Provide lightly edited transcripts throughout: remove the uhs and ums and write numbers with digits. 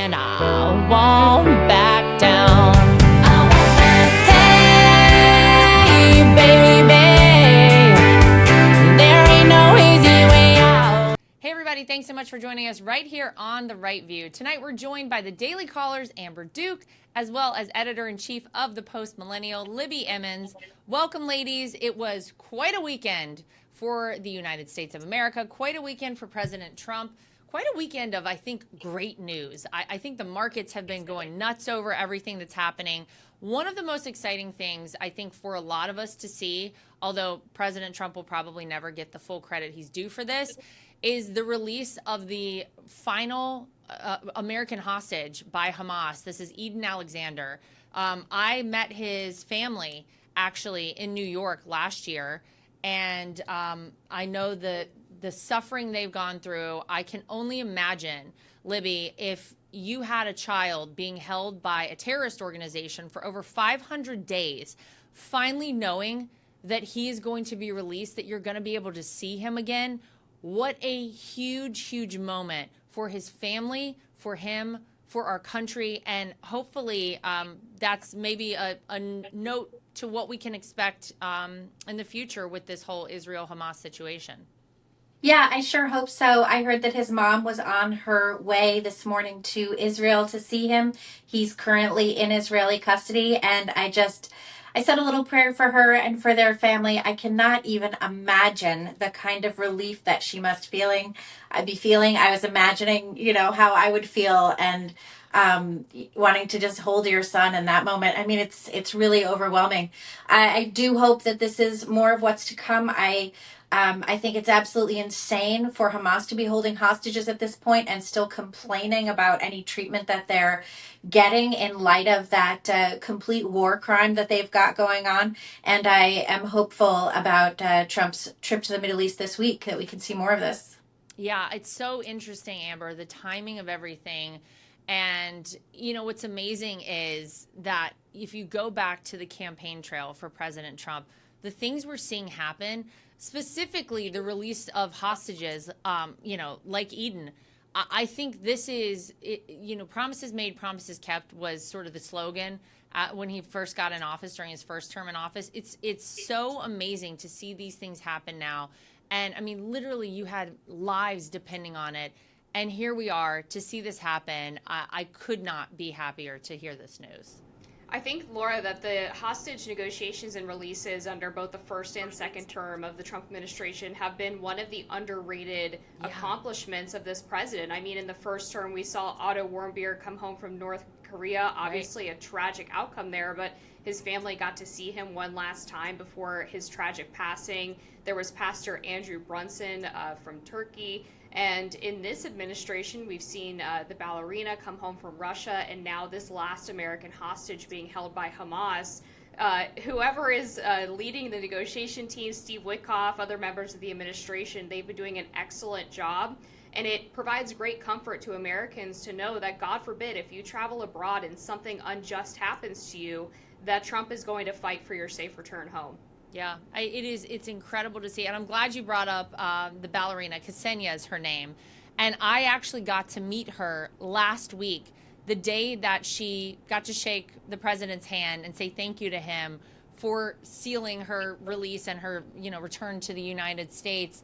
and I won't back down. Hey, baby, there ain't no easy way out. Hey everybody, thanks so much for joining us right here on The Right View. Tonight we're joined by the Daily Caller's Amber Duke, as well as editor-in-chief of the Post Millennial, Libby Emmons. Welcome, ladies. It was quite a weekend for the United States of America, quite a weekend for President Trump, quite a weekend of, I think, great news. I think the markets have been going nuts over everything that's happening. One of the most exciting things, I think, for a lot of us to see, although President Trump will probably never get the full credit he's due for this, is the release of the final American hostage by Hamas. This is Edan Alexander. I met his family, actually, in New York last year, and I know the suffering they've gone through. I can only imagine, Libby, if you had a child being held by a terrorist organization for over 500 days, finally knowing that he is going to be released, that you're going to be able to see him again. What a huge, huge moment for his family, for him, for our country, and hopefully that's maybe a note to what we can expect in the future with this whole Israel-Hamas situation. Yeah, I sure hope so. I heard that his mom was on her way this morning to Israel to see him. He's currently in Israeli custody, and I said a little prayer for her and for their family. I cannot even imagine the kind of relief that she must be feeling. I was imagining, how I would feel, and wanting to just hold your son in that moment. I mean, it's really overwhelming. I do hope that this is more of what's to come. I think it's absolutely insane for Hamas to be holding hostages at this point and still complaining about any treatment that they're getting in light of that complete war crime that they've got going on. And I am hopeful about Trump's trip to the Middle East this week, that we can see more of this. Yeah, it's so interesting, Amber, the timing of everything. And, what's amazing is that if you go back to the campaign trail for President Trump, the things we're seeing happen, specifically the release of hostages, like Edan, I think this is, promises made, promises kept was sort of the slogan when he first got in office, during his first term in office. It's so amazing to see these things happen now. And I mean, literally, you had lives depending on it. And here we are to see this happen. I could not be happier to hear this news. I think, Laura, that the hostage negotiations and releases under both the first and second term of the Trump administration have been one of the underrated accomplishments of this president. I mean, in the first term, we saw Otto Warmbier come home from North Korea, obviously a tragic outcome there, but his family got to see him one last time before his tragic passing. There was Pastor Andrew Brunson from Turkey. And in this administration, we've seen the ballerina come home from Russia, and now this last American hostage being held by Hamas. Whoever is leading the negotiation team, Steve Witkoff, other members of the administration, they've been doing an excellent job. And it provides great comfort to Americans to know that, God forbid, if you travel abroad and something unjust happens to you, that Trump is going to fight for your safe return home. Yeah, it's incredible to see. And I'm glad you brought up the ballerina. Ksenia is her name. And I actually got to meet her last week, the day that she got to shake the president's hand and say thank you to him for sealing her release and her, return to the United States.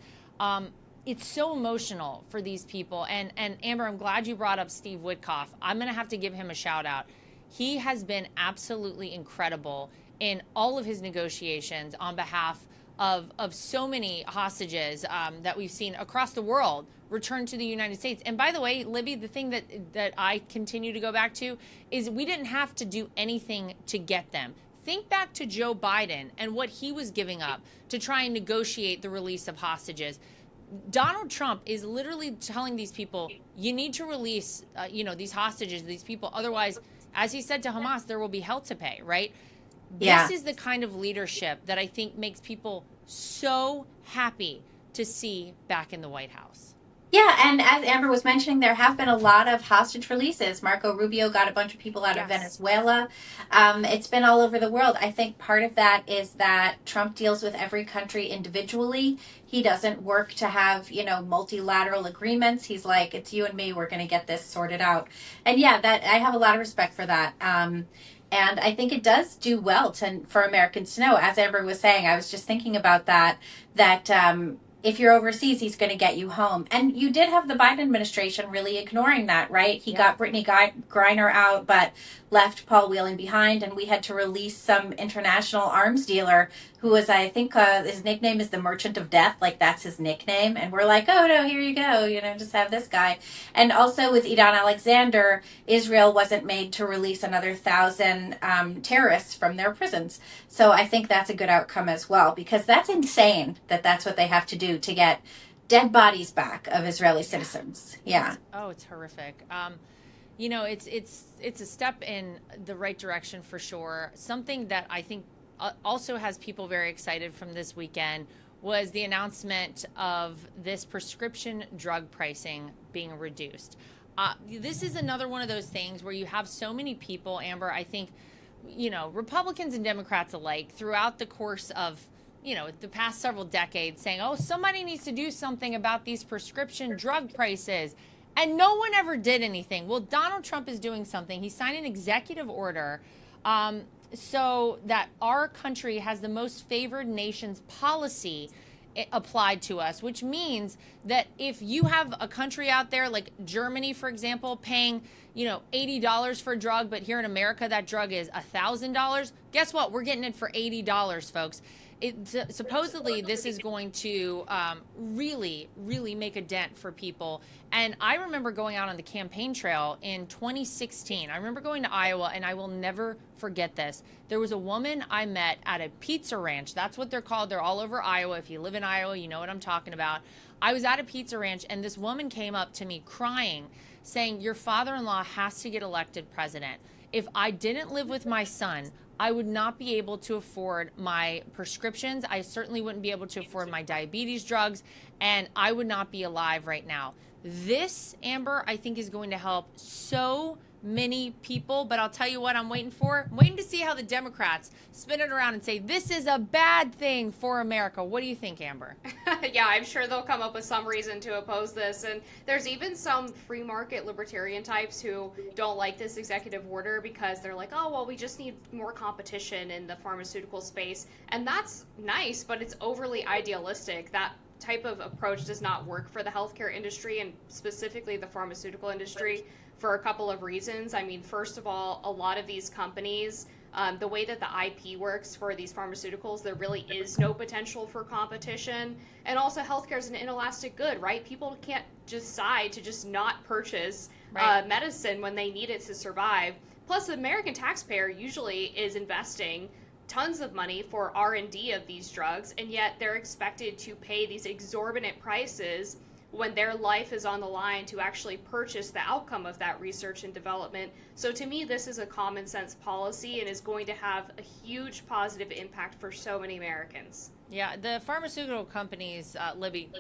It's so emotional for these people. And Amber, I'm glad you brought up Steve Witkoff. I'm going to have to give him a shout out. He has been absolutely incredible in all of his negotiations on behalf of so many hostages that we've seen across the world return to the United States. And by the way, Libby, the thing that I continue to go back to is we didn't have to do anything to get them. Think back to Joe Biden and what he was giving up to try and negotiate the release of hostages. Donald Trump is literally telling these people, you need to release, these hostages, these people. Otherwise, as he said to Hamas, there will be hell to pay, right? Yeah. This is the kind of leadership that I think makes people so happy to see back in the White House. Yeah, and as Amber was mentioning, there have been a lot of hostage releases. Marco Rubio got a bunch of people out of Yes. Venezuela. It's been all over the world. I think part of that is that Trump deals with every country individually. He doesn't work to have, multilateral agreements. He's like, it's you and me. We're going to get this sorted out. And yeah, that I have a lot of respect for that. And I think it does do well for Americans to know. As Amber was saying, I was just thinking about that if you're overseas, he's going to get you home. And you did have the Biden administration really ignoring that, right? He got Brittany Griner out, but left Paul Whelan behind. And we had to release some international arms dealer who was, I think, his nickname is the Merchant of Death. Like, that's his nickname. And we're like, oh, no, here you go. Just have this guy. And also with Edan Alexander, Israel wasn't made to release another 1,000 terrorists from their prisons. So I think that's a good outcome as well, because that's insane that that's what they have to do to get dead bodies back of Israeli citizens. Yeah. It's horrific. It's a step in the right direction for sure. Something that I think also has people very excited from this weekend was the announcement of this prescription drug pricing being reduced. This is another one of those things where you have so many people, Amber, I think, Republicans and Democrats alike throughout the course of, the past several decades saying, oh, somebody needs to do something about these prescription drug prices. And no one ever did anything. Well, Donald Trump is doing something. He signed an executive order so that our country has the most favored nations policy applied to us, which means that if you have a country out there like Germany, for example, paying $80 for a drug, but here in America that drug is $1,000, guess what? We're getting it for $80, folks. Supposedly this is going to really, really make a dent for people. And I remember going out on the campaign trail in 2016. I remember going to Iowa, and I will never forget this. There was a woman I met at a pizza ranch. That's what they're called. They're all over Iowa. If you live in Iowa, you know what I'm talking about. I was at a pizza ranch, and this woman came up to me crying, saying, your father-in-law has to get elected president. If I didn't live with my son, I would not be able to afford my prescriptions. I certainly wouldn't be able to afford my diabetes drugs, and I would not be alive right now. This, Amber, I think is going to help so many people, but I'll tell you what I'm waiting for. I'm waiting to see how the Democrats spin it around and say, this is a bad thing for America. What do you think, Amber? Yeah, I'm sure they'll come up with some reason to oppose this. And there's even some free market libertarian types who don't like this executive order because they're like, oh, well, we just need more competition in the pharmaceutical space. And that's nice, but it's overly idealistic. That type of approach does not work for the healthcare industry and specifically the pharmaceutical industry for a couple of reasons. I mean, first of all, a lot of these companies, the way that the IP works for these pharmaceuticals, there really is no potential for competition. And also, healthcare is an inelastic good, right? People can't decide to just not purchase medicine when they need it to survive. Plus, the American taxpayer usually is investing tons of money for R&D of these drugs, and yet they're expected to pay these exorbitant prices when their life is on the line to actually purchase the outcome of that research and development. So to me, this is a common sense policy and is going to have a huge positive impact for so many Americans. Yeah, the pharmaceutical companies, Libby,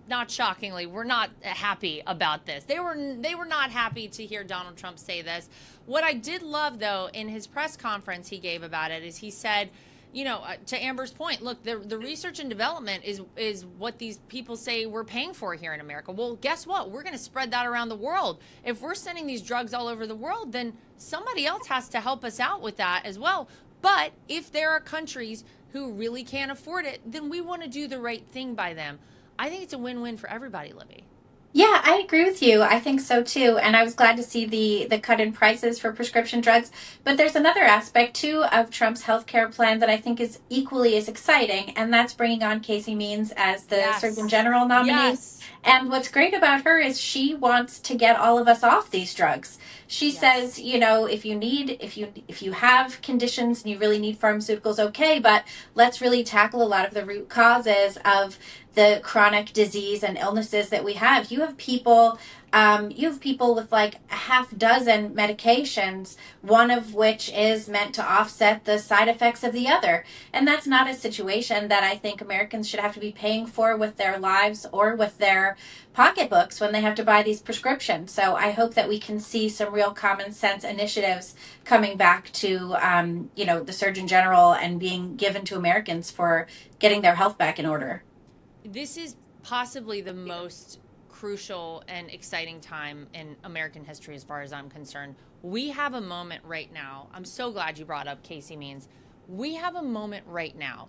not shockingly, were not happy about this. They were not happy to hear Donald Trump say this. What I did love, though, in his press conference he gave about it is he said, to Amber's point, look, the research and development is what these people say we're paying for here in America. Well, guess what? We're going to spread that around the world. If we're sending these drugs all over the world, then somebody else has to help us out with that as well. But if there are countries who really can't afford it, then we want to do the right thing by them. I think it's a win-win for everybody, Libby. Yeah, I agree with you. I think so too. And I was glad to see the cut in prices for prescription drugs. But there's another aspect too of Trump's healthcare plan that I think is equally as exciting, and that's bringing on Casey Means as the Surgeon General nominee. Yes. And what's great about her is she wants to get all of us off these drugs. She says, if you have conditions and you really need pharmaceuticals, okay, but let's really tackle a lot of the root causes of the chronic disease and illnesses that we have. You have people You have people with like a half dozen medications, one of which is meant to offset the side effects of the other. And that's not a situation that I think Americans should have to be paying for with their lives or with their pocketbooks when they have to buy these prescriptions. So I hope that we can see some real common sense initiatives coming back to, the Surgeon General and being given to Americans for getting their health back in order. This is possibly the most crucial and exciting time in American history as far as I'm concerned. We have a moment right now. I'm so glad you brought up Casey Means. We have a moment right now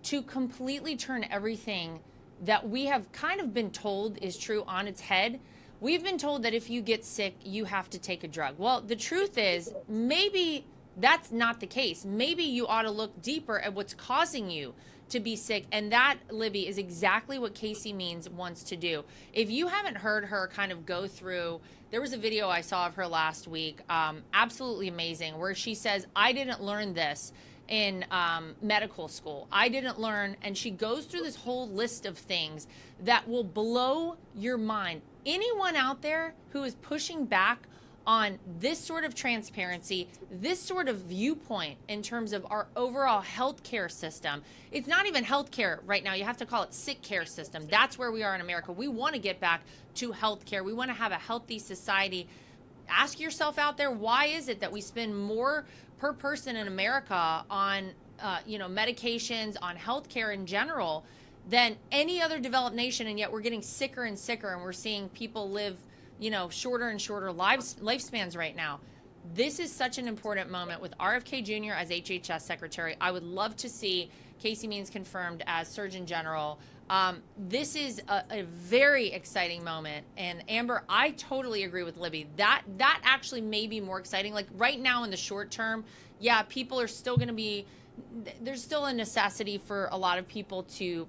to completely turn everything that we have kind of been told is true on its head. We've been told that if you get sick, you have to take a drug. Well, the truth is, maybe that's not the case. Maybe you ought to look deeper at what's causing you to be sick. And that, Libby, is exactly what Casey Means wants to do. If you haven't heard her kind of go through, there was a video I saw of her last week, absolutely amazing, where she says, I didn't learn this in medical school. I didn't learn, and she goes through this whole list of things that will blow your mind. Anyone out there who is pushing back on this sort of transparency, this sort of viewpoint in terms of our overall healthcare system. It's not even healthcare right now. You have to call it sick care system. That's where we are in America. We want to get back to healthcare. We want to have a healthy society. Ask yourself out there, why is it that we spend more per person in America on medications, on healthcare in general, than any other developed nation, and yet we're getting sicker and sicker, and we're seeing people live shorter and shorter lifespans right now. This is such an important moment with RFK Jr. as HHS Secretary. I would love to see Casey Means confirmed as Surgeon General. This is a very exciting moment. And Amber, I totally agree with Libby. That actually may be more exciting. Like right now in the short term, yeah, people are still going to be, there's still a necessity for a lot of people to,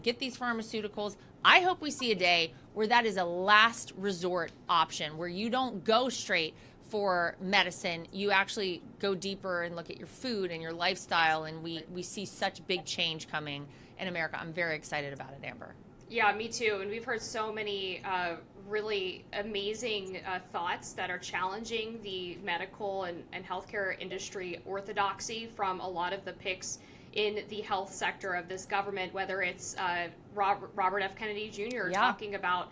get these pharmaceuticals. I hope we see a day where that is a last resort option, where you don't go straight for medicine. You actually go deeper and look at your food and your lifestyle, and we see such big change coming in America. I'm very excited about it, Amber. Yeah, me too. And we've heard so many really amazing thoughts that are challenging the medical and healthcare industry orthodoxy from a lot of the picks in the health sector of this government, whether it's Robert F. Kennedy Jr. talking about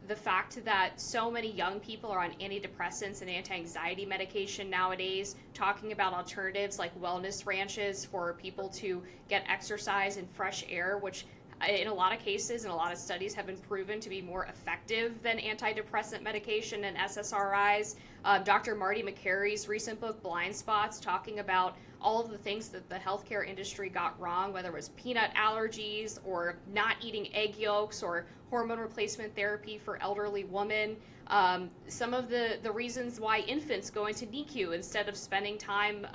the fact that so many young people are on antidepressants and anti-anxiety medication nowadays, talking about alternatives like wellness ranches for people to get exercise and fresh air, which in a lot of cases and a lot of studies have been proven to be more effective than antidepressant medication and SSRIs. Dr. Marty McCary's recent book, Blind Spots, talking about all of the things that the healthcare industry got wrong, whether it was peanut allergies or not eating egg yolks or hormone replacement therapy for elderly women. Some of the reasons why infants go into NICU instead of spending time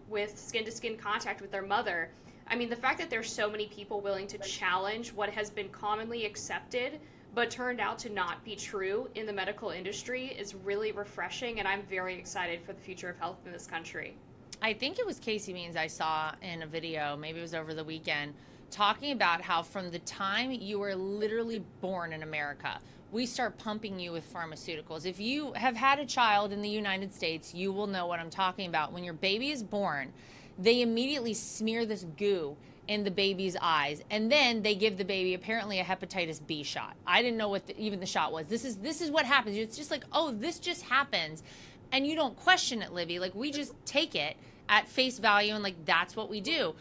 with skin-to-skin contact with their mother. I mean, the fact that there's so many people willing to challenge what has been commonly accepted but turned out to not be true in the medical industry is really refreshing, and I'm very excited for the future of health in this country. I think it was Casey Means I saw in a video, maybe it was over the weekend, talking about how from the time you were literally born in America, we start pumping you with pharmaceuticals. If you have had a child in the United States, you will know what I'm talking about. When your baby is born, they immediately smear this goo in the baby's eyes, and then they give the baby apparently a hepatitis B shot. I didn't know what even the shot was. This is what happens. It's just like, oh, this just happens, and you don't question it, Libby. Like, we just take it at face value, and like, that's what we do.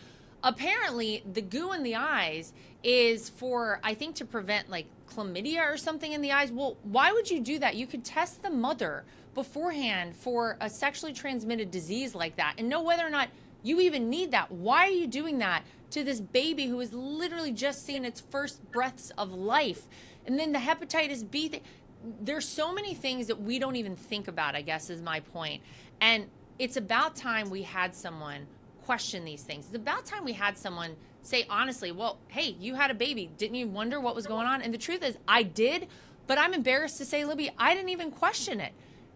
Apparently, the goo in the eyes is for, I think, to prevent like chlamydia or something in the eyes. Well, why would you do that? You could test the mother beforehand for a sexually transmitted disease like that and know whether or not you even need that. Why are you doing that to this baby who has literally just seen its first breaths of life? And then the hepatitis B thing. There's so many things that we don't even think about, I guess, is my point. And it's about time we had someone question these things. It's about time we had someone say honestly, well, hey, you had a baby. Didn't you wonder what was going on? And the truth is, I did, but I'm embarrassed to say, Libby, I didn't even question it.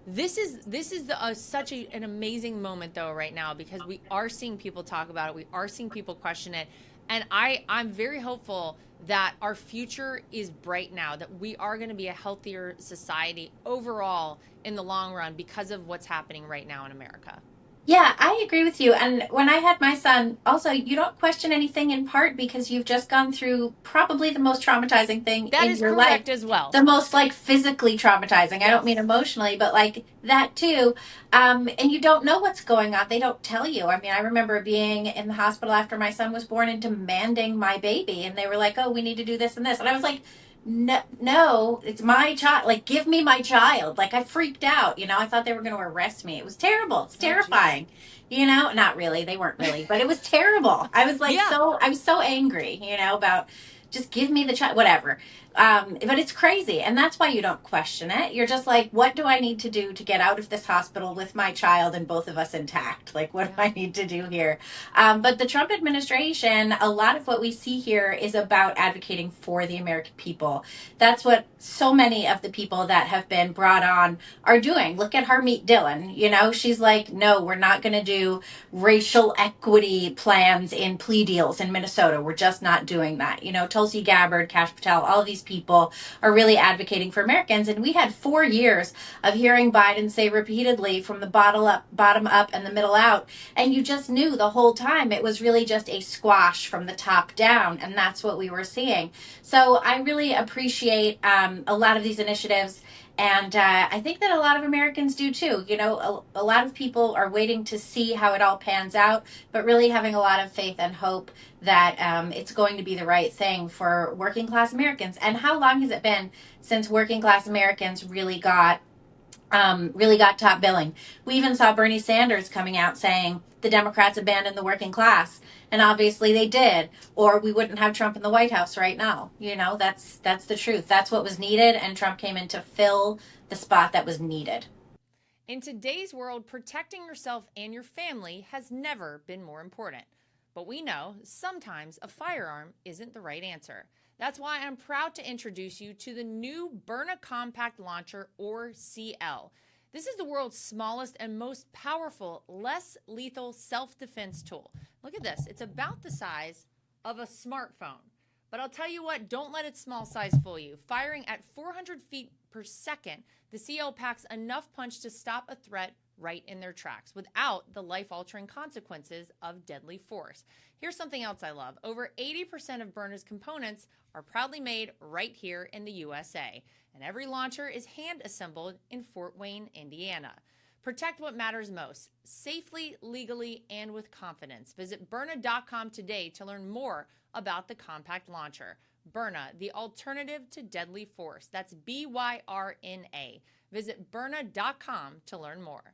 This is such an amazing moment, though, right now, because we are seeing people talk about it. We are seeing people question it. And I'm very hopeful that our future is bright now, that we are going to be a healthier society overall in the long run because of what's happening right now in America. Yeah, I agree with you. And when I had my son, also, you don't question anything in part because you've just gone through probably the most traumatizing thing That in is your life. correct as well. The most like physically traumatizing. I don't mean Yes. emotionally, but like that too. And you don't know what's going on. They don't tell you. I mean, I remember being in the hospital after my son was born and demanding my baby. And they were like, oh, we need to do this and this. And I was like, no, no, it's my child. Like, give me my child. Like, I freaked out. You know, I thought they were going to arrest me. It was terrible. It's terrifying. You know, not really. They weren't really, but it was terrible. I was like, Yeah. I was so angry, you know, about just give me the child, whatever. But it's crazy. And that's why you don't question it. You're just like, what do I need to do to get out of this hospital with my child and both of us intact? Like, what do I need to do here? But the Trump administration, a lot of what we see here is about advocating for the American people. That's what so many of the people that have been brought on are doing. Look at Harmeet Dillon. You know, she's like, no, we're not going to do racial equity plans in plea deals in Minnesota. We're just not doing that. You know, Tulsi Gabbard, Kash Patel, all of these people are really advocating for Americans. And we had 4 years of hearing Biden say repeatedly from the bottom up and the middle out. And you just knew the whole time it was really just a squash from the top down. And that's what we were seeing. So I really appreciate a lot of these initiatives. And I think that a lot of Americans do too. You know, a lot of people are waiting to see how it all pans out, but really having a lot of faith and hope that it's going to be the right thing for working class Americans. And how long has it been since working class Americans really got top billing? We even saw Bernie Sanders coming out saying the Democrats abandoned the working class. And obviously they did, or we wouldn't have Trump in the White House right now. You know, that's the truth. That's what was needed, and Trump came in to fill the spot that was needed. In today's world, protecting yourself and your family has never been more important. But we know sometimes a firearm isn't the right answer. That's why I'm proud to introduce you to the new Byrna Compact Launcher, or CL. This is the world's smallest and most powerful, less lethal self-defense tool. Look at this. It's about the size of a smartphone. But I'll tell you what, don't let its small size fool you. Firing at 400 feet per second, the CL packs enough punch to stop a threat right in their tracks without the life-altering consequences of deadly force. Here's something else I love. Over 80% of Byrna's components are proudly made right here in the USA. And every launcher is hand-assembled in Fort Wayne, Indiana. Protect what matters most, safely, legally, and with confidence. Visit Byrna.com today to learn more about the compact launcher. Byrna, the alternative to deadly force. That's BYRNA. Visit Byrna.com to learn more.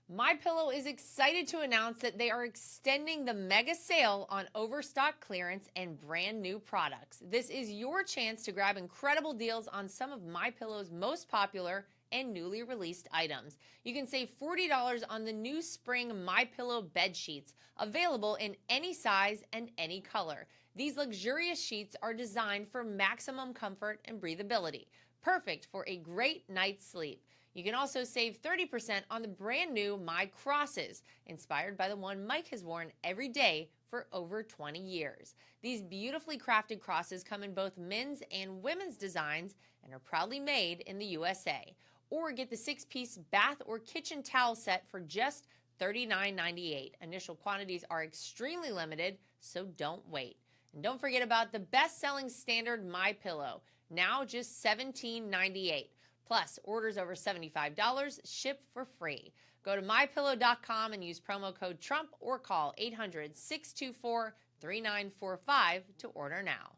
MyPillow is excited to announce that they are extending the mega sale on overstock clearance and brand new products. This is your chance to grab incredible deals on some of MyPillow's most popular and newly released items. You can save $40 on the new spring MyPillow bed sheets, available in any size and any color. These luxurious sheets are designed for maximum comfort and breathability, perfect for a great night's sleep. You can also save 30% on the brand new My Crosses, inspired by the one Mike has worn every day for over 20 years. These beautifully crafted crosses come in both men's and women's designs and are proudly made in the USA. Or get the 6-piece bath or kitchen towel set for just $39.98. Initial quantities are extremely limited, so don't wait. And don't forget about the best-selling standard MyPillow, now just $17.98. Plus, orders over $75 ship for free. Go to MyPillow.com and use promo code Trump or call 800-624-3945 to order now.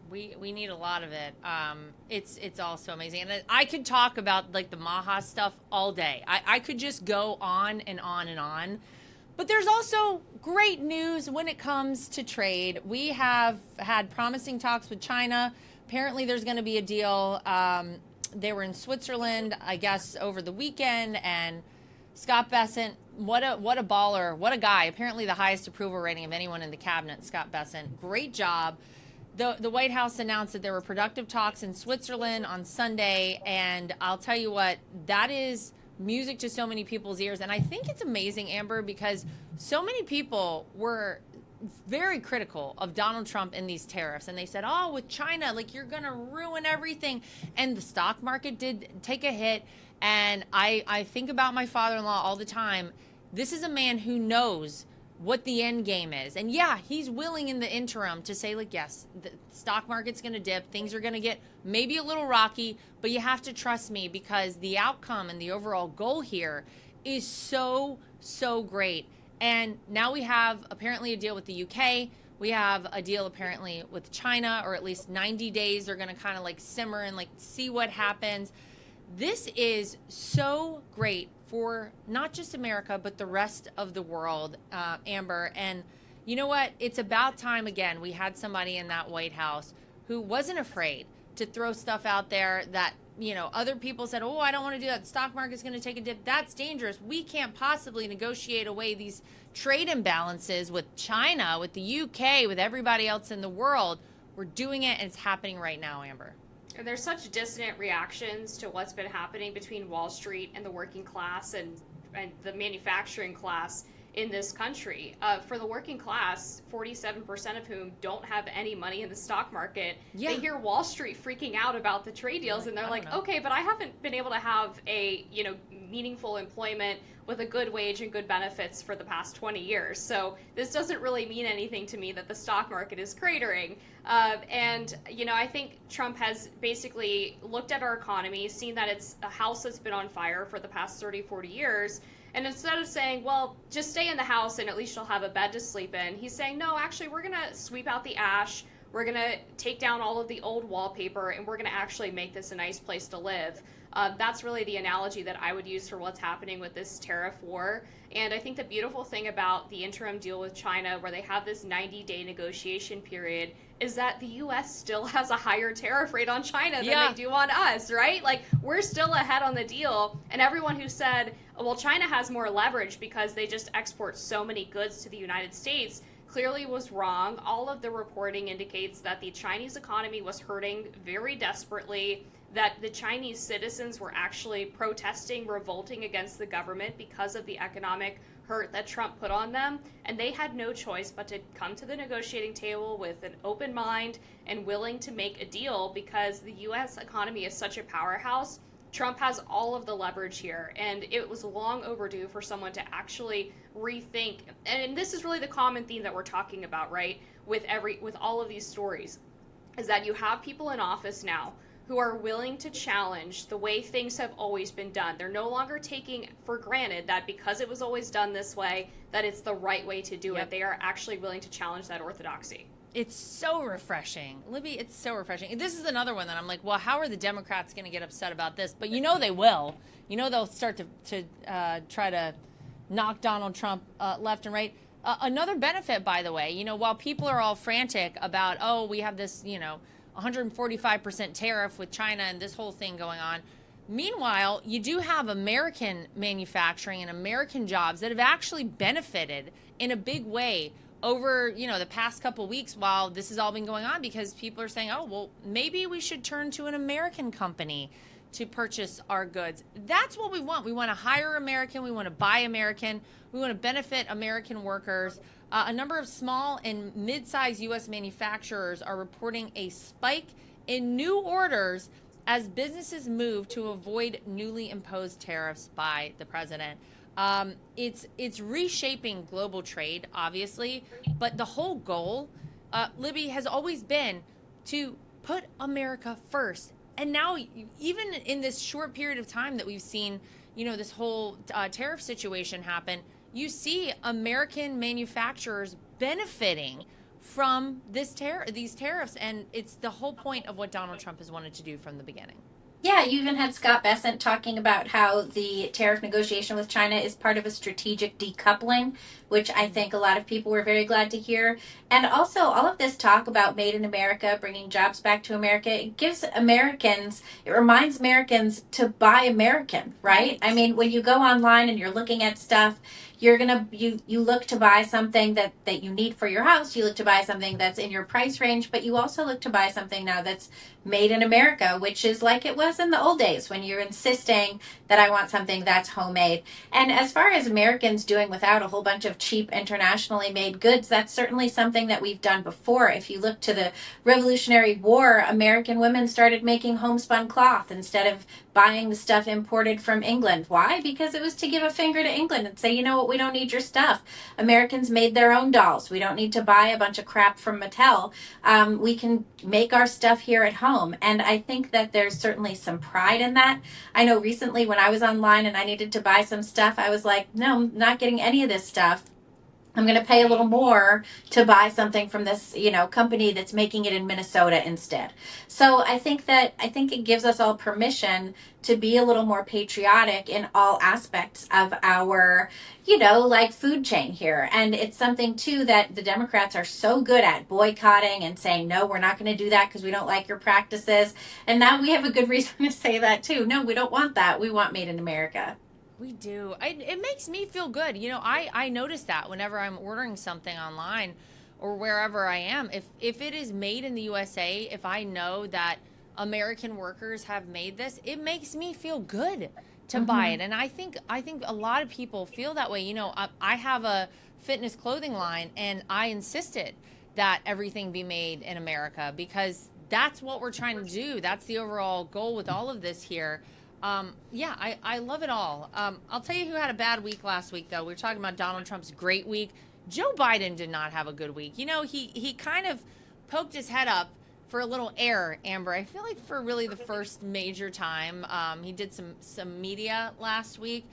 We need a lot of it. It's also amazing. And I could talk about like the Maha stuff all day. I could just go on and on and on. But there's also great news when it comes to trade. We have had promising talks with China. Apparently there's going to be a deal. They were in Switzerland, I guess, over the weekend, and Scott Bessent, what a baller, what a guy. Apparently the highest approval rating of anyone in the cabinet, Scott Bessent. Great job. The White House announced that there were productive talks in Switzerland on Sunday, and I'll tell you what, that is music to so many people's ears. And I think it's amazing, Amber, because so many people were very critical of Donald Trump and these tariffs. And they said, oh, with China, like, you're going to ruin everything. And the stock market did take a hit. And I think about my father-in-law all the time. This is a man who knows what the end game is. And yeah, he's willing in the interim to say, like, yes, the stock market's going to dip. Things are going to get maybe a little rocky, but you have to trust me because the outcome and the overall goal here is so, so great. And now we have apparently a deal with the UK. We have a deal apparently with China, or at least 90 days. They're going to kind of like simmer and like see what happens. This is so great for not just America, but the rest of the world, Amber. And you know what? It's about time, again, we had somebody in that White House who wasn't afraid to throw stuff out there that, you know, other people said, oh, I don't want to do that. The stock market's going to take a dip. That's dangerous. We can't possibly negotiate away these trade imbalances with China, with the UK, with everybody else in the world. We're doing it, and it's happening right now, Amber. And there's such dissonant reactions to what's been happening between Wall Street and the working class and the manufacturing class in this country. For the working class, 47% of whom don't have any money in the stock market, they hear Wall Street freaking out about the trade deals, and they're like, okay, but I haven't been able to have a, you know, meaningful employment with a good wage and good benefits for the past 20 years. So this doesn't really mean anything to me that the stock market is cratering. And, you know, I think Trump has basically looked at our economy, seen that it's a house that's been on fire for the past 30, 40 years. And instead of saying, well, just stay in the house and at least you'll have a bed to sleep in, he's saying, no, actually, we're going to sweep out the ash. We're going to take down all of the old wallpaper, and we're going to actually make this a nice place to live. That's really the analogy that I would use for what's happening with this tariff war. And I think the beautiful thing about the interim deal with China, where they have this 90-day negotiation period, is that the U.S. still has a higher tariff rate on China than they do on us, right? Like, we're still ahead on the deal. And everyone who said, well, China has more leverage because they just export so many goods to the United States, clearly was wrong. All of the reporting indicates that the Chinese economy was hurting very desperately, that the Chinese citizens were actually protesting, revolting against the government because of the economic hurt that Trump put on them, and they had no choice but to come to the negotiating table with an open mind and willing to make a deal because the U.S. economy is such a powerhouse. Trump has all of the leverage here, and it was long overdue for someone to actually rethink. And this is really the common theme that we're talking about, right? With all of these stories, is that you have people in office now who are willing to challenge the way things have always been done. They're no longer taking for granted that because it was always done this way, that it's the right way to do it. They are actually willing to challenge that orthodoxy. It's so refreshing. Libby, it's so refreshing. This is another one that I'm like, well, how are the Democrats going to get upset about this? But you know they will. You know they'll start to try to knock Donald Trump left and right. Another benefit, by the way, you know, while people are all frantic about, oh, we have this, you know, 145% tariff with China and this whole thing going on. Meanwhile, you do have American manufacturing and American jobs that have actually benefited in a big way over, you know, the past couple weeks while this has all been going on, because people are saying, oh, well, maybe we should turn to an American company to purchase our goods. That's what we want. We want to hire American. We want to buy American. We want to benefit American workers. A number of small and mid-sized U.S. manufacturers are reporting a spike in new orders as businesses move to avoid newly imposed tariffs by the president. It's reshaping global trade, obviously, but the whole goal, Libby, has always been to put America first. And now, even in this short period of time that we've seen, you know, this whole tariff situation happen, you see American manufacturers benefiting from these tariffs, and it's the whole point of what Donald Trump has wanted to do from the beginning. Yeah, you even had Scott Bessent talking about how the tariff negotiation with China is part of a strategic decoupling, which I think a lot of people were very glad to hear. And also, all of this talk about Made in America, bringing jobs back to America, it reminds Americans to buy American, right? I mean, when you go online and you're looking at stuff, you look to buy something that you need for your house. You look to buy something that's in your price range, but you also look to buy something now that's made in America, which is like it was in the old days when you're insisting that I want something that's homemade. And as far as Americans doing without a whole bunch of cheap internationally made goods, that's certainly something that we've done before. If you look to the Revolutionary War, American women started making homespun cloth instead of buying the stuff imported from England. Why? Because it was to give a finger to England and say, you know what, we don't need your stuff. Americans made their own dolls. We don't need to buy a bunch of crap from Mattel. We can make our stuff here at home. And I think that there's certainly some pride in that. I know recently when I was online and I needed to buy some stuff, I was like, no, I'm not getting any of this stuff. I'm going to pay a little more to buy something from this, company that's making it in Minnesota instead. So I think it gives us all permission to be a little more patriotic in all aspects of our, like food chain here. And it's something too that the Democrats are so good at boycotting and saying, no, we're not going to do that because we don't like your practices. And now we have a good reason to say that too. No, we don't want that. We want made in America. We do. It makes me feel good. I notice that whenever I'm ordering something online or wherever I am, if it is made in the USA, if I know that American workers have made this, it makes me feel good to buy it. And I think a lot of people feel that way. I have a fitness clothing line and I insisted that everything be made in America because that's what we're trying to do. That's the overall goal with all of this here. I love it all. I'll tell you who had a bad week last week, though. We were talking about Donald Trump's great week. Joe Biden did not have a good week. He kind of poked his head up for a little air, Amber. I feel like for really the first major time. He did some media last week.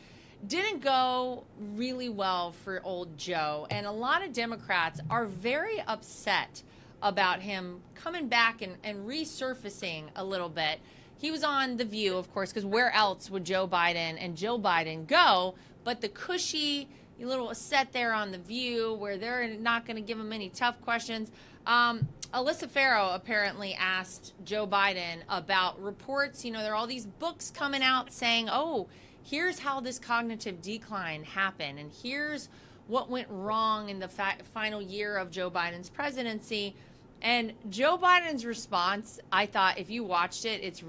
Didn't go really well for old Joe. And a lot of Democrats are very upset about him coming back and resurfacing a little bit. He was on The View, of course, because where else would Joe Biden and Jill Biden go but the cushy little set there on The View where they're not going to give him any tough questions. Alyssa Farrow apparently asked Joe Biden about reports. There are all these books coming out saying, oh, here's how this cognitive decline happened, and here's what went wrong in the final year of Joe Biden's presidency. And Joe Biden's response, I thought if you watched it, it's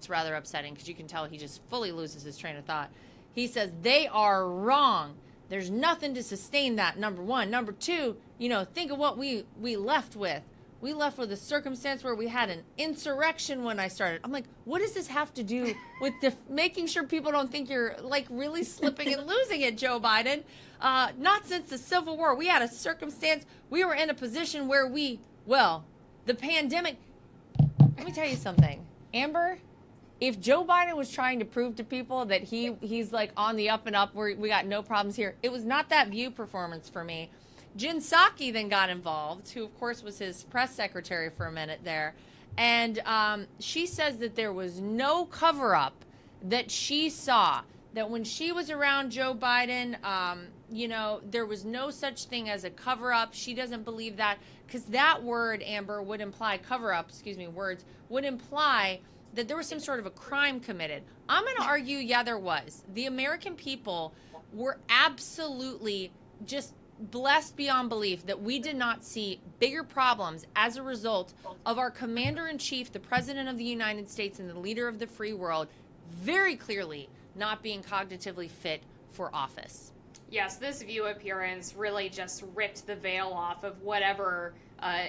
rather upsetting because you can tell he just fully loses his train of thought. He says, they are wrong. There's nothing to sustain that, number one. Number two, think of what we left with. We left with a circumstance where we had an insurrection when I started. I'm like, what does this have to do with making sure people don't think you're like really slipping and losing it, Joe Biden? Not since the Civil War. We had a circumstance. We were in a position where the pandemic, let me tell you something. Amber, if Joe Biden was trying to prove to people that he's like on the up and up, we got no problems here, it was not that View performance for me. Jen Psaki then got involved, who of course was his press secretary for a minute there. And she says that there was no cover-up that she saw, that when she was around Joe Biden, there was no such thing as a cover-up. She doesn't believe that because that word, Amber, would imply would imply that there was some sort of a crime committed. I'm going to argue, there was. The American people were absolutely just blessed beyond belief that we did not see bigger problems as a result of our commander-in-chief, the president of the United States and the leader of the free world, very clearly not being cognitively fit for office. Yes, this View appearance really just ripped the veil off of whatever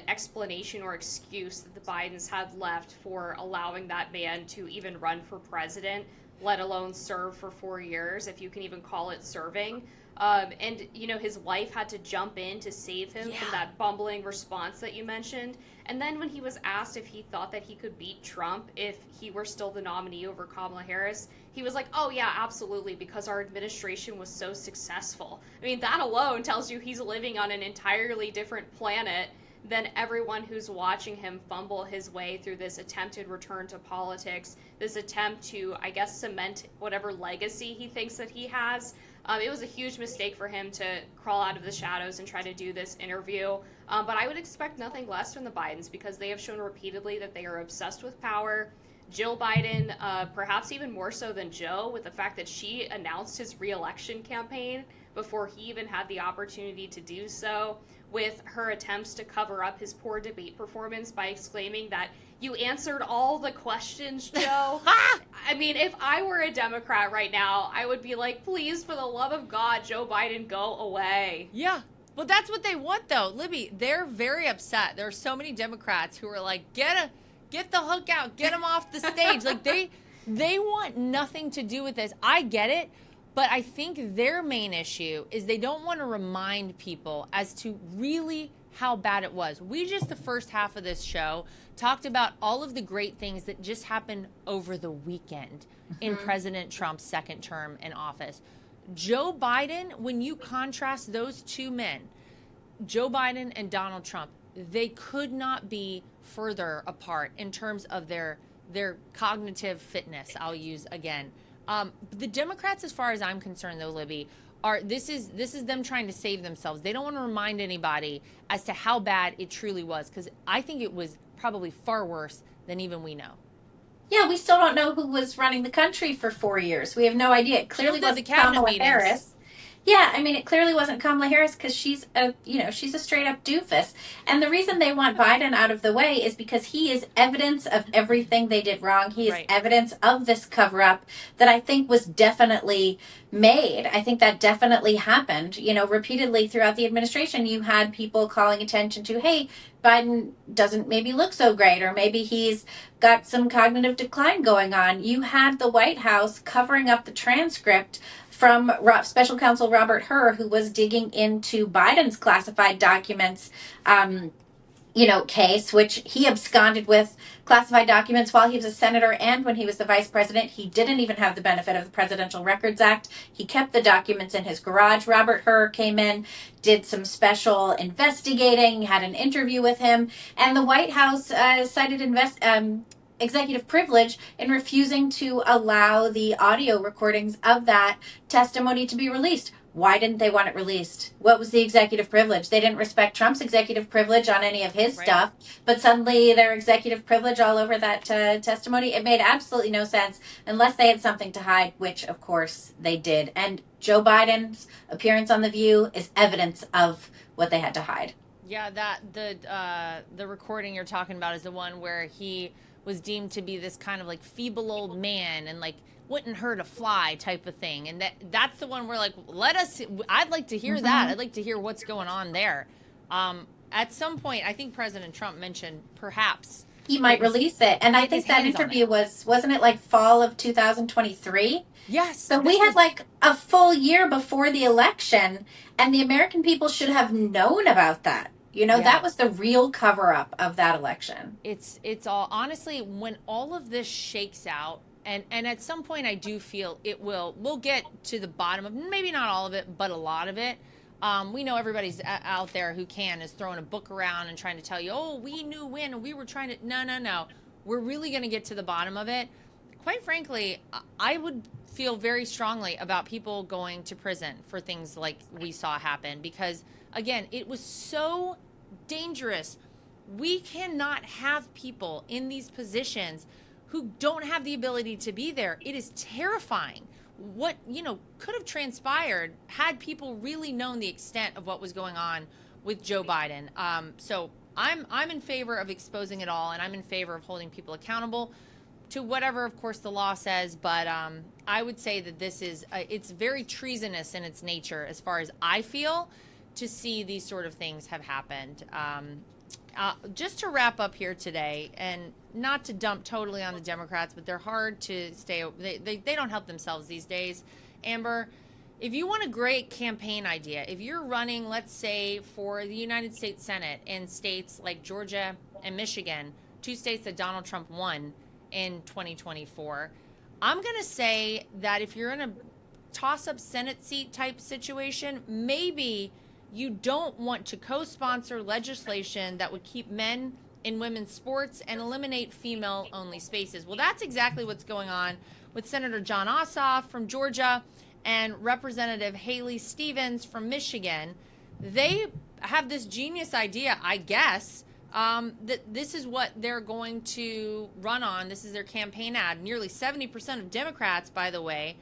explanation or excuse that the Bidens had left for allowing that man to even run for president, let alone serve for 4 years, if you can even call it serving. And his wife had to jump in to save him from that bumbling response that you mentioned. And then when he was asked if he thought that he could beat Trump if he were still the nominee over Kamala Harris, he was like, oh yeah, absolutely, because our administration was so successful. I mean, that alone tells you he's living on an entirely different planet than everyone who's watching him fumble his way through this attempted return to politics, this attempt to, I guess, cement whatever legacy he thinks that he has. It was a huge mistake for him to crawl out of the shadows and try to do this interview. But I would expect nothing less from the Bidens because they have shown repeatedly that they are obsessed with power. Jill Biden, perhaps even more so than Joe, with the fact that she announced his re-election campaign before he even had the opportunity to do so, with her attempts to cover up his poor debate performance by exclaiming that you answered all the questions, Joe. I mean, if I were a Democrat right now, I would be like, please, for the love of God, Joe Biden, go away. Yeah. Well, that's what they want, though. Libby, they're very upset. There are so many Democrats who are like, get the hook out, get him off the stage. Like, they want nothing to do with this. I get it, but I think their main issue is they don't want to remind people as to really how bad it was. We just, the first half of this show, talked about all of the great things that just happened over the weekend in President Trump's second term in office. Joe Biden, when you contrast those two men, Joe Biden and Donald Trump, they could not be further apart in terms of their cognitive fitness, I'll use again. The Democrats, as far as I'm concerned, though, Libby, this is them trying to save themselves. They don't want to remind anybody as to how bad it truly was, because I think it was probably far worse than even we know. Yeah, we still don't know who was running the country for 4 years. We have no idea. It clearly wasn't Kamala Harris. Yeah, I mean, it clearly wasn't Kamala Harris because she's a straight up doofus. And the reason they want Biden out of the way is because he is evidence of everything they did wrong. He is evidence of this cover up that I think was definitely made. I think that definitely happened. You know, repeatedly throughout the administration, you had people calling attention to, hey, Biden doesn't maybe look so great, or maybe he's got some cognitive decline going on. You had the White House covering up the transcript from Special Counsel Robert Hur, who was digging into Biden's classified documents, case, which he absconded with classified documents while he was a senator and when he was the vice president. He didn't even have the benefit of the Presidential Records Act. He kept the documents in his garage. Robert Hur came in, did some special investigating, had an interview with him, and the White House cited executive privilege in refusing to allow the audio recordings of that testimony to be released. Why didn't they want it released? What was the executive privilege? They didn't respect Trump's executive privilege on any of his stuff, but suddenly their executive privilege all over that testimony. It made absolutely no sense unless they had something to hide, which of course they did. And Joe Biden's appearance on The View is evidence of what they had to hide. Yeah, the recording you're talking about is the one where he was deemed to be this kind of like feeble old man and like wouldn't hurt a fly type of thing. And that's the one where like, I'd like to hear that. I'd like to hear what's going on there. At some point, I think President Trump mentioned perhaps he might release it. And I think that interview wasn't it like fall of 2023? Yes. So we had like a full year before the election, and the American people should have known about that. You know, that was the real cover-up of that election. It's all, honestly, when all of this shakes out, and at some point I do feel we'll get to the bottom of, maybe not all of it, but a lot of it. We know everybody's out there who is throwing a book around and trying to tell you, oh, we knew when, and we were trying to, no. We're really going to get to the bottom of it. Quite frankly, I would feel very strongly about people going to prison for things like we saw happen, because, again, it was so dangerous. We cannot have people in these positions who don't have the ability to be there. It is terrifying what, could have transpired had people really known the extent of what was going on with Joe Biden. So I'm in favor of exposing it all, and I'm in favor of holding people accountable to whatever, of course, the law says. But I would say that this is, it's very treasonous in its nature, as far as I feel, to see these sort of things have happened. Just to wrap up here today, and not to dump totally on the Democrats, but they're hard to stay, they don't help themselves these days. Amber, if you want a great campaign idea, if you're running, let's say, for the United States Senate in states like Georgia and Michigan, two states that Donald Trump won in 2024, I'm going to say that if you're in a toss-up Senate seat type situation, maybe you don't want to co-sponsor legislation that would keep men in women's sports and eliminate female-only spaces. Well, that's exactly what's going on with Senator John Ossoff from Georgia and Representative Haley Stevens from Michigan. They have this genius idea, I guess, This is what they're going to run on. This is their campaign ad. Nearly 70% of Democrats, by the way,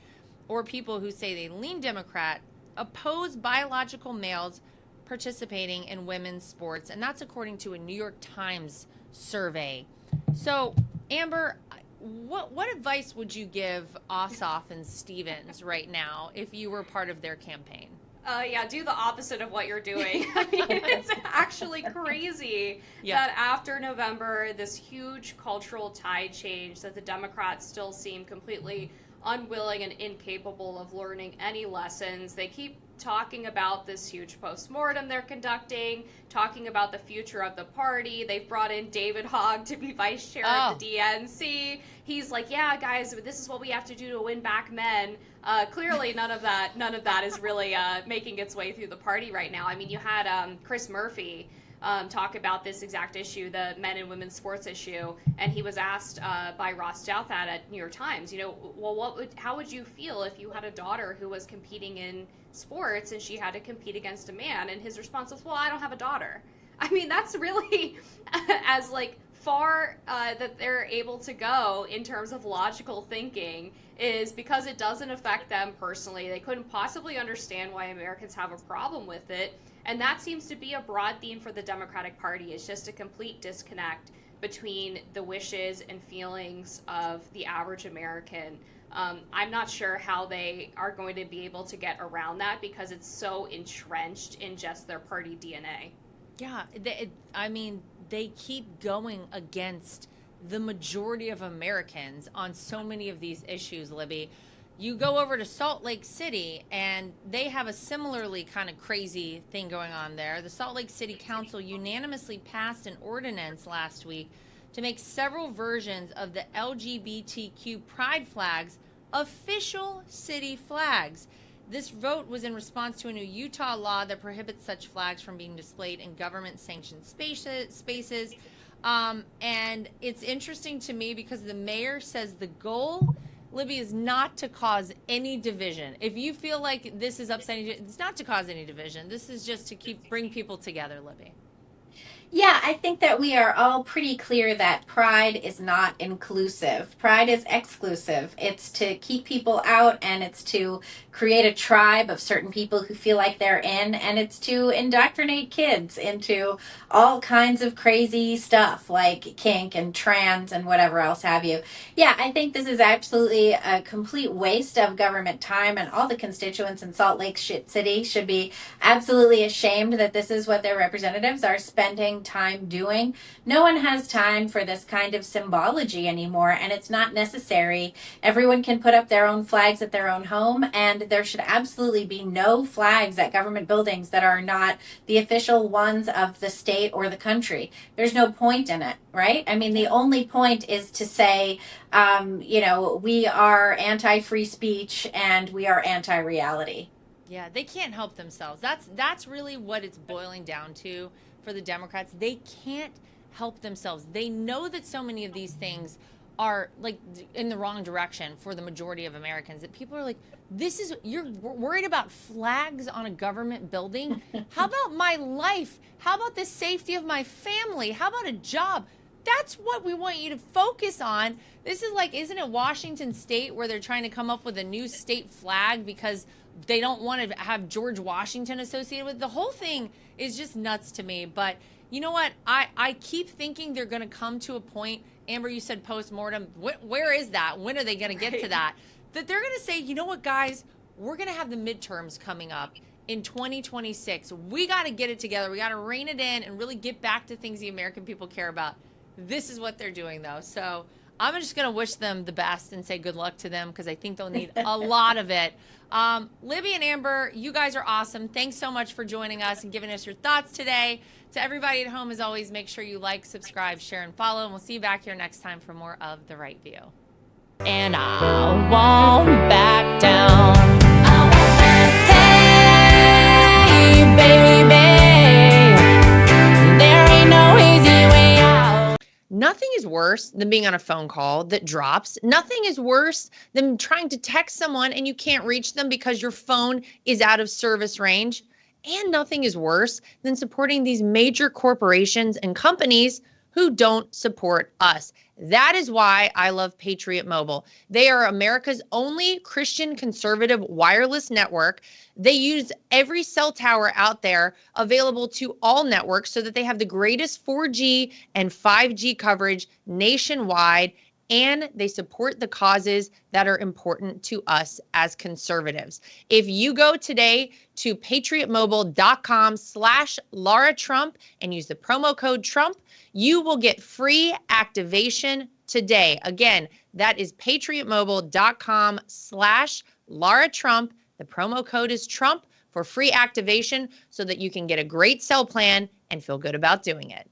or people who say they lean Democrat, oppose biological males participating in women's sports. And that's according to a New York Times survey. So, Amber, what advice would you give Ossoff and Stevens right now if you were part of their campaign? Yeah, do the opposite of what you're doing. I mean, it's actually crazy that after November, this huge cultural tide change, that the Democrats still seem completely unwilling and incapable of learning any lessons. They keep talking about this huge postmortem they're conducting, talking about the future of the party. They've brought in David Hogg to be vice chair of the DNC. He's like, yeah, guys, this is what we have to do to win back men. Clearly, none of that is really making its way through the party right now. I mean, you had Chris Murphy talk about this exact issue, the men and women's sports issue, and he was asked by Ross Douthat at New York Times, well, how would you feel if you had a daughter who was competing in sports and she had to compete against a man? And his response was, well, I don't have a daughter. I mean, that's really as far that they're able to go in terms of logical thinking, is because it doesn't affect them personally. They couldn't possibly understand why Americans have a problem with it. And that seems to be a broad theme for the Democratic Party. It's just a complete disconnect between the wishes and feelings of the average American. I'm not sure how they are going to be able to get around that because it's so entrenched in just their party DNA. Yeah, they keep going against the majority of Americans on so many of these issues, Libby. You go over to Salt Lake City, and they have a similarly kind of crazy thing going on there. The Salt Lake City Council unanimously passed an ordinance last week to make several versions of the LGBTQ pride flags official city flags. This vote was in response to a new Utah law that prohibits such flags from being displayed in government-sanctioned spaces. And it's interesting to me because the mayor says the goal, Libby, is not to cause any division. If you feel like this is upsetting, it's not to cause any division. This is just to bring people together, Libby. Yeah, I think that we are all pretty clear that pride is not inclusive. Pride is exclusive. It's to keep people out, and it's to create a tribe of certain people who feel like they're in, and it's to indoctrinate kids into all kinds of crazy stuff like kink and trans and whatever else have you. Yeah, I think this is absolutely a complete waste of government time, and all the constituents in Salt Lake City should be absolutely ashamed that this is what their representatives are spending time doing. No one has time for this kind of symbology anymore, and it's not necessary. Everyone can put up their own flags at their own home, and there should absolutely be no flags at government buildings that are not the official ones of the state or the country. There's no point in it, right? I mean, the only point is to say, we are anti-free speech and we are anti-reality. Yeah, they can't help themselves. That's really what it's boiling down to for the Democrats. They can't help themselves. They know that so many of these things are in the wrong direction for the majority of Americans, that people are like, you're worried about flags on a government building? How about my life? How about the safety of my family? How about a job? That's what we want you to focus on. This is isn't it Washington State where they're trying to come up with a new state flag because they don't want to have George Washington associated with it? The whole thing is just nuts to me. But you know what? I keep thinking they're going to come to a point. Amber, you said post-mortem. Where is that? When are they going to get to that? That they're going to say, you know what, guys? We're going to have the midterms coming up in 2026. We got to get it together. We got to rein it in and really get back to things the American people care about. This is what they're doing, though. So I'm just going to wish them the best and say good luck to them because I think they'll need a lot of it. Libby and Amber, you guys are awesome. Thanks so much for joining us and giving us your thoughts today. To everybody at home, as always, make sure you like, subscribe, share, and follow. And we'll see you back here next time for more of The Right View. And I won't back down. Hey, baby, there ain't no easy way out. Nothing is worse than being on a phone call that drops. Nothing is worse than trying to text someone and you can't reach them because your phone is out of service range. And nothing is worse than supporting these major corporations and companies who don't support us. That is why I love Patriot Mobile. They are America's only Christian conservative wireless network. They use every cell tower out there available to all networks so that they have the greatest 4G and 5G coverage nationwide, and they support the causes that are important to us as conservatives. If you go today to patriotmobile.com/Lara Trump and use the promo code Trump, you will get free activation today. Again, that is patriotmobile.com/Lara Trump. The promo code is Trump for free activation so that you can get a great cell plan and feel good about doing it.